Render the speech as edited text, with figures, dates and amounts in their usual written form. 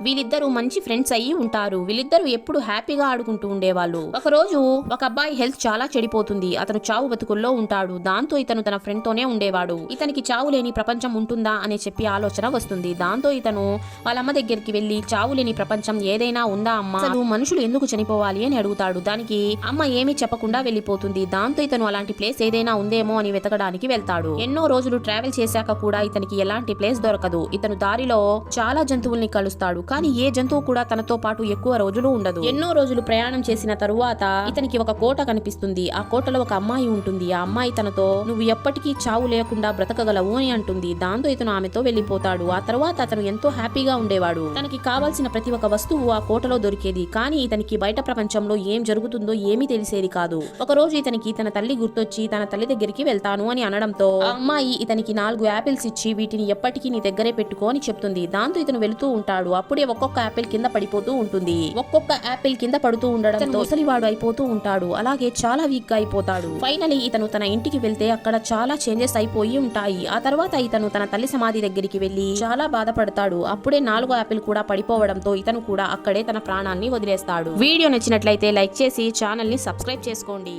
వీళ్ళిద్దరూ మంచి ఫ్రెండ్స్ అయ్యి ఉంటారు. వీళ్ళిద్దరూ ఎప్పుడు హ్యాపీగా ఆడుకుంటూ ఉండేవాళ్ళు. ఒక రోజు ఒక అబ్బాయి హెల్త్ చాలా చెడిపోతుంది. అతను చావు బతుకుల్లో ఉంటాడు. దాంతో ఇతను తన ఫ్రెండ్ తోనే ఉండేవాడు. ఇతనికి చావు లేని ప్రపంచం ఉంటుందా అనే చెప్పి ఆలోచన వస్తుంది. దాంతో ఇతను వాళ్ళ అమ్మ దగ్గరికి వెళ్లి చావు లేని ప్రపంచం ఏదైనా ఉందా అమ్మ, అసలు మనుషులు ఎందుకు చనిపోవాలి అని అడుగుతాడు. దానికి అమ్మ ఏమీ చెప్పకుండా వెళ్లిపోతుంది. దాంతో ఇతను అలాంటి ప్లేస్ ఏదైనా ఉందేమో అని వెతకడానికి వెళ్తాడు. ఎన్నో రోజులు ట్రావెల్ చేశాక కూడా ఇతనికి ఎలాంటి ప్లేస్ దొరకదు. ఇతను దారిలో చాలా జంతువుల్ని కలుస్తాడు. కానీ ఏ జంతువు కూడా తనతో పాటు ఎక్కువ రోజులు ఉండదు. ఎన్నో రోజులు ప్రయాణం చేసిన తరువాత ఇతనికి ఒక కోట కనిపిస్తుంది. ఆ కోటలో ఒక అమ్మాయి ఉంటుంది. ఆ అమ్మాయి తనతో నువ్వు ఎప్పటికీ చావు లేకుండా బ్రతకగలవు అని అంటుంది. దాంతో ఇతను ఆమెతో వెళ్లిపోతాడు. ఆ తర్వాత అతను ఎంతో హ్యాపీగా ఉండేవాడు. తనకి కావాల్సిన ప్రతి ఒక్క వస్తువు ఆ కోటలో దొరికేది. కానీ ఇతనికి బయట ప్రపంచంలో ఏం జరుగుతుందో ఏమీ తెలిసేది కాదు. ఒక రోజు ఇతనికి తన తల్లి గుర్తొచ్చి తన తల్లి దగ్గరికి వెళ్తాను అని అనడంతో ఆ అమ్మాయి ఇతనికి 4 యాపిల్స్ ఇచ్చి వీటిని ఎప్పటికీ నీ దగ్గరే పెట్టుకో అని చెప్తుంది. దాంతో ఇతను వెళుతూ ఉంటాడు. అప్పుడే ఒక్కొక్క యాపిల్ కింద పడిపోతూ ఉంటుంది. ఒక్కొక్క యాపిల్ కింద పడుతూ ఉండడంతో ముసలివాడు అయిపోతూ ఉంటాడు. అలాగే చాలా వీక్ గా అయిపోతాడు. ఫైనలీ ఇతను తన ఇంటికి వెళ్తే అక్కడ చాలా చేంజెస్ అయిపోయి ఉంటాయి. ఆ తర్వాత ఇతను తన తల్లి సమాధి దగ్గరికి వెళ్లి చాలా బాధపడతాడు. అప్పుడే 4వ యాపిల్ కూడా పడిపోవడంతో ఇతను కూడా అక్కడే తన ప్రాణాన్ని వదిలేస్తాడు. వీడియో నచ్చినట్లయితే లైక్ చేసి ఛానల్ ని సబ్స్క్రైబ్ చేసుకోండి.